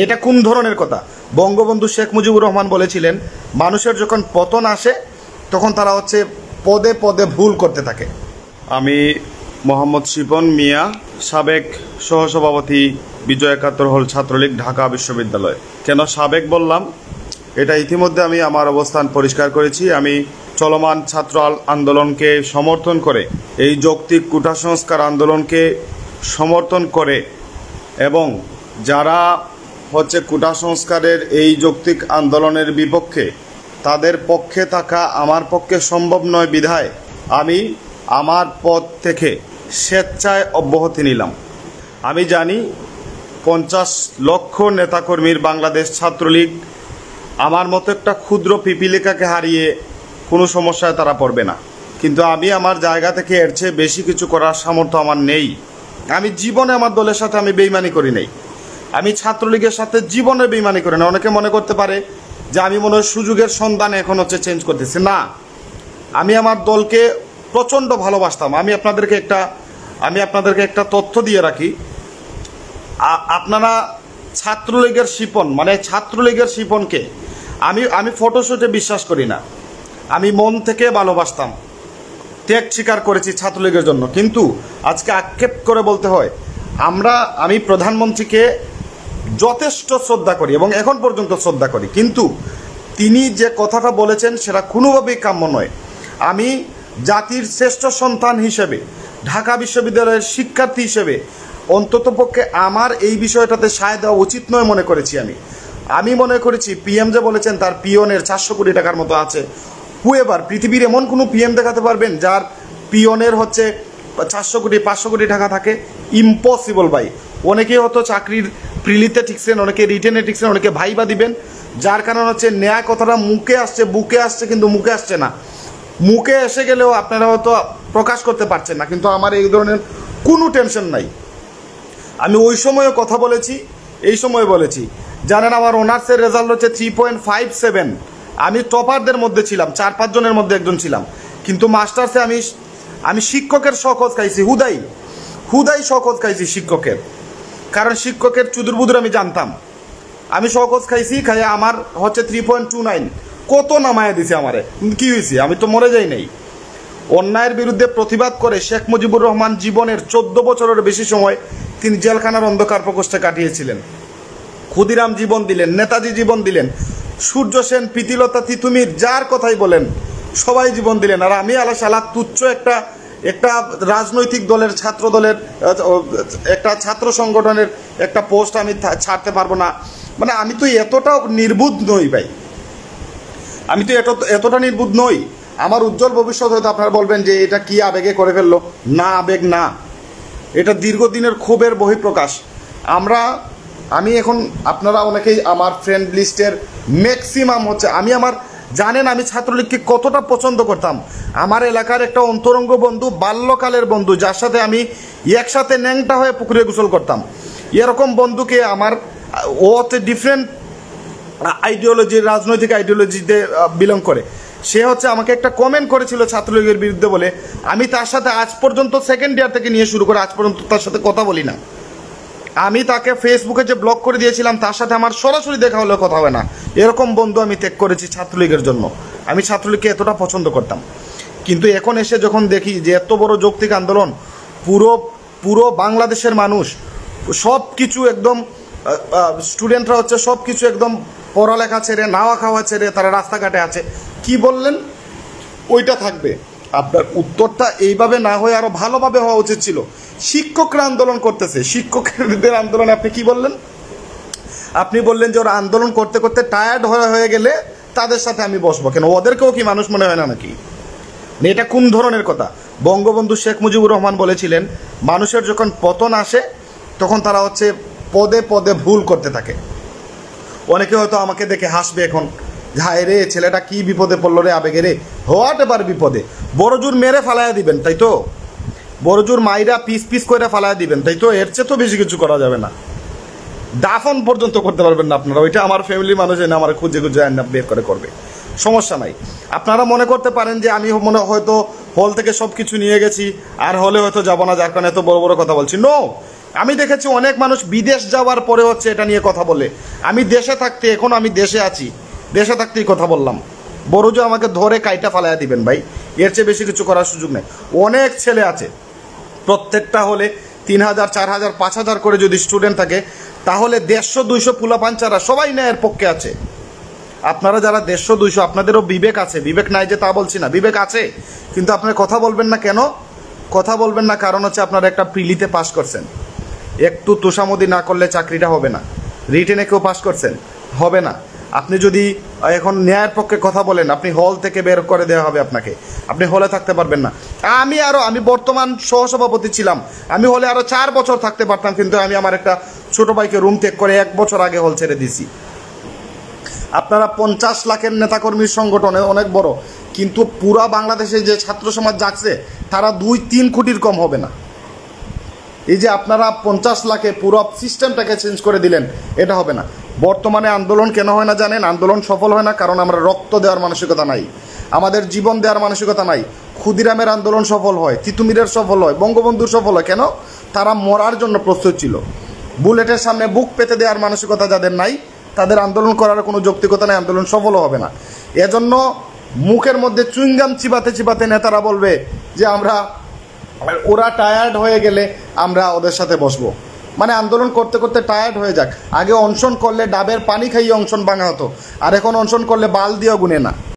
এটা কোন ধরনের কথা? বঙ্গবন্ধু শেখ মুজিবুর রহমান বলেছিলেন, মানুষের যখন পতন আসে তখন তারা হচ্ছে পদে পদে ভুল করতে থাকে। আমি মোহাম্মদ শিপন মিয়া, সাবেক সহসভাপতি বিজয় একাত্তর হল ছাত্রলীগ, ঢাকা বিশ্ববিদ্যালয়। কেন সাবেক বললাম, এটা ইতিমধ্যে আমি আমার অবস্থান পরিষ্কার করেছি। আমি চলমান ছাত্র আন্দোলনকে সমর্থন করে, এই যৌক্তিক কোটা সংস্কার আন্দোলনকে সমর্থন করে এবং যারা হচ্ছে কোটা সংস্কারের এই যৌক্তিক আন্দোলনের বিপক্ষে, তাদের পক্ষে থাকা আমার পক্ষে সম্ভব নয় বিধায় আমি আমার পদ থেকে স্বেচ্ছায় অব্যাহতি নিলাম। আমি জানি 50 লক্ষ নেতাকর্মীর বাংলাদেশ ছাত্রলীগ আমার মতো একটা ক্ষুদ্র পিপিলিকাকে হারিয়ে কোনো সমস্যায় তারা পড়বে না, কিন্তু আমি আমার জায়গা থেকে এর চেয়ে বেশি কিছু করার সামর্থ্য আমার নেই। আমি জীবনে আমার দলের সাথে আমি বেইমানি করি নাই, আমি ছাত্রলীগের সাথে জীবনে বেইমানি করি না। অনেকে মনে করতে পারে যে আমি মনে হয় সুযোগের সন্ধানে এখন হচ্ছে চেঞ্জ করতেছি, না, আমি আমার দলকে প্রচণ্ড ভালোবাসতাম। আমি আপনাদেরকে একটা তথ্য দিয়ে রাখি। আপনারা ছাত্রলীগের শিপন, মানে ছাত্রলীগের শিপনকে আমি ফটোশুটে বিশ্বাস করি না, আমি মন থেকে ভালোবাসতাম, ত্যাগ স্বীকার করেছি ছাত্রলীগের জন্য। কিন্তু আজকে আক্ষেপ করে বলতে হয়, আমি প্রধানমন্ত্রীকে যথেষ্ট শ্রদ্ধা করি এবং এখন পর্যন্ত শ্রদ্ধা করি, কিন্তু তিনি যে কথাটা বলেছেন সেটা কোনোভাবেই কাম্য নয়। আমি জাতির শ্রেষ্ঠ সন্তান হিসেবে, ঢাকা বিশ্ববিদ্যালয়ের শিক্ষার্থী হিসেবে অন্ততপক্ষে আমার এই বিষয়টাতে সায় দেওয়া উচিত নয় মনে করেছি। আমি মনে করেছি পিএম যে বলেছেন তার পিয়নের 400 কোটি টাকার মতো আছে, হুয়েভার পৃথিবীর এমন কোনো পিএম দেখাতে পারবেন যার পিয়নের হচ্ছে 400 কোটি 500 কোটি টাকা থাকে? ইম্পসিবল ভাই। অনেকে হয়তো চাকরির প্রিলিতে ঠিকছেন, অনেকে রিটেনে ঠিকছেন, অনেকে ভাইবা দিবেন, যার কারণ হচ্ছে ন্যায় কথাটা বুকে আসছে কিন্তু মুখে আসছে না। মুখে এসে গেলেও আপনারা হয়তো প্রকাশ করতে পারছেন না, কিন্তু আমার এই ধরনের কোনো টেনশন নাই। আমি ওই সময়ে কথা বলেছি, এই সময় বলেছি। জানেন আমার অনার্সের রেজাল্ট হচ্ছে 3.57, আমি টপারদের মধ্যে ছিলাম, 4-5 জনের মধ্যে একজন ছিলাম। কিন্তু মাস্টার্সে আমি শিক্ষকের শখজ খাইছি, হুদাই শখজ খাইছি শিক্ষকের, কারণ শিক্ষকের চুদুরবুদুর আমি জানতাম। আমি শখজ খাইছি, খাইয়া আমার হচ্ছে 3.29, কত নামায় দিছে আমারে, কি হয়েছে? আমি তো মরে যাই নাই। অন্যায়ের বিরুদ্ধে প্রতিবাদ করে শেখ মুজিবুর রহমান জীবনের 14 বছরের বেশি সময় তিনি জেলখানার অন্ধকার প্রকোষ্ঠে কাটিয়েছিলেন। ক্ষুদিরাম জীবন দিলেন, নেতাজি জীবন দিলেন, সূর্য সেন, প্রীতিলতা তিতুমির, যার কথাই বলেন সবাই জীবন দিলেন। আর আমি আলা তুচ্ছ একটা রাজনৈতিক দলের, ছাত্র দলের, একটা ছাত্র সংগঠনের একটা পোস্ট আমি ছাড়তে পারবো না। মানে আমি তো এতটাও নির্বুধ নই ভাই, আমি তো এতটা নির্বুধ নই। আমার উজ্জ্বল ভবিষ্যৎ হয়তো আপনারা বলবেন যে এটা কি আবেগে করে ফেললো। না, আবেগ না, এটা দীর্ঘদিনের ক্ষোভের বহিঃপ্রকাশ। আমি এখন, আপনারা অনেকেই আমার ফ্রেন্ড লিস্টের ম্যাক্সিমাম হচ্ছে, জানেন আমি ছাত্রলীগকে কতটা পছন্দ করতাম। আমার এলাকার একটা অন্তরঙ্গ বন্ধু, বাল্যকালের বন্ধু, যার সাথে আমি একসাথে ন্যাংটা হয়ে পুকুরে গোসল করতাম, এরকম বন্ধুকে ও হচ্ছে ডিফারেন্ট আইডিওলজির, রাজনৈতিক আইডিওলজিতে বিলং করে। সে হচ্ছে আমাকে একটা কমেন্ট করেছিল ছাত্রলীগের বিরুদ্ধে বলে, আমি তার সাথে আজ পর্যন্ত সেকেন্ড ইয়ার থেকে নিয়ে শুরু করে আজ পর্যন্ত তার সাথে কথা বলি না। আমি তাকে ফেসবুকে যে ব্লক করে দিয়েছিলাম, তার সাথে আমার সরাসরি দেখা হলেও কথা হবে না। এরকম বন্ধু আমি ত্যাগ করেছি ছাত্রলীগের জন্য। আমি ছাত্রলীগকে এতটা পছন্দ করতাম, কিন্তু এখন এসে যখন দেখি যে এত বড় যৌক্তিক আন্দোলন, পুরো বাংলাদেশের মানুষ সব কিছু একদম, স্টুডেন্টরা হচ্ছে সব কিছু একদম পড়ালেখা ছেড়ে, নাওয়া খাওয়া ছেড়ে তারা রাস্তাঘাটে আছে, কি বললেন ওইটা থাকবে। আপনার উত্তরটা এইভাবে না হয়ে আরো ভালোভাবে হওয়া উচিত ছিল। শিক্ষকরা আন্দোলন করতেছে, শিক্ষকদের আন্দোলনে আপনি কি বললেন? আপনি বললেন যে ওরা আন্দোলন করতে করতে টায়ার্ড হয়ে গেলে তাদের সাথে আমি বসবো। কেন, ওদেরকেও কি মানুষ মনে হয় না নাকি? এটা কোন ধরনের কথা? বঙ্গবন্ধু শেখ মুজিবুর রহমান বলেছিলেন, মানুষের যখন পতন আসে তখন তারা হচ্ছে পদে পদে ভুল করতে থাকে। অনেকে হয়তো আমাকে দেখে হাসবে এখন, হায় রে ছেলেটা কি বিপদে পড়লো রে, আবেগে রে। হোয়াট এবার বিপদে? বড় জোর মেরে ফালাইয়া দিবেন, তাই তো? বড় জোর মাইরা পিস করে ফালাইয়া দিবেন, তাই তো? এর চেয়ে তো বেশি কিছু করা যাবে না। দাফন পর্যন্ত করতে পারবেন না আপনারা। ওইটা আমার ফ্যামিলির মানুষ এনে আমার খুঁজে বের করে করবে, সমস্যা নাই। আপনারা মনে করতে পারেন যে আমি হয়তো হল থেকে সব কিছু নিয়ে গেছি আর হলে হয়তো যাবো না, যার কারণে এত বড় বড় কথা বলছি। নো, আমি দেখেছি অনেক মানুষ বিদেশ যাওয়ার পরে হচ্ছে এটা নিয়ে কথা বলে। আমি দেশে থাকতে, এখন আমি দেশে আছি, দেশে থাকতেই কথা বললাম। বড়জো আমাকে ধরে কাইটা ফালাইয়া দিবেন ভাই, এর চেয়ে বেশি কিছু করার সুযোগ নেই। অনেক ছেলে আছে, প্রত্যেকটা হলে 3,000 4,000 5,000 করে যদি স্টুডেন্ট থাকে, তাহলে 150-200 পোলাপাঞ্চারা সবাই ন্যায়ের পক্ষে আছে। আপনারা যারা 150-200, আপনাদেরও বিবেক আছে, বিবেক নাই যে তা বলছি না, বিবেক আছে, কিন্তু আপনারা কথা বলবেন না কেন? কথা বলবেন না কারণ হচ্ছে আপনারা একটা প্রিলিতে পাস করছেন, একটু তোষামদি না করলে চাকরিটা হবে না। রিটেনে কেউ পাস করছেন, হবে না। আপনি যদি এখন ন্যায়ের পক্ষে কথা বলেন, আপনি হল থেকে বের করে দেওয়া হবে আপনাকে, আপনি হলে থাকতে পারবেন না। আমি বর্তমান সহসভাপতি ছিলাম, আমি হলে আরও 4 বছর থাকতে পারতাম, কিন্তু আমি আমার একটা ছোট ভাইকে রুম ত্যাগ করে 1 বছর আগে হল ছেড়ে দিছি। আপনারা 50 লাখের নেতাকর্মীর সংগঠনে অনেক বড়, কিন্তু পুরা বাংলাদেশে যে ছাত্র সমাজ জাগছে তারা 2-3 কোটির কম হবে না। এই যে আপনারা 50 লাখে পুরো সিস্টেমটাকে চেঞ্জ করে দিলেন, এটা হবে না। বর্তমানে আন্দোলন কেন হয় না জানেন? আন্দোলন সফল হয় না কারণ আমরা রক্ত দেওয়ার মানসিকতা নাই, আমাদের জীবন দেওয়ার মানসিকতা নাই। ক্ষুদিরামের আন্দোলন সফল হয়, তিতুমিরের সফল হয়, বঙ্গবন্ধুর সফল হয় কেন? তারা মরার জন্য প্রস্তুত ছিল। বুলেটের সামনে বুক পেতে দেওয়ার মানসিকতা যাদের নাই, তাদের আন্দোলন করার কোনো যৌক্তিকতা নেই, আন্দোলন সফলও হবে না। এজন্য মুখের মধ্যে চুইংগাম চিবাতে চিবাতে নেতারা বলবে যে ওরা টায়ার্ড হয়ে গেলে আমরা ওদের সাথে বসবো। মানে আন্দোলন করতে করতে টায়ার্ড হয়ে যাক। আগে অনশন করলে ডাবের পানি খাইয়ে অনশন ভাঙা হতো, আর এখন অনশন করলে বাল দিয়েও গুনে না।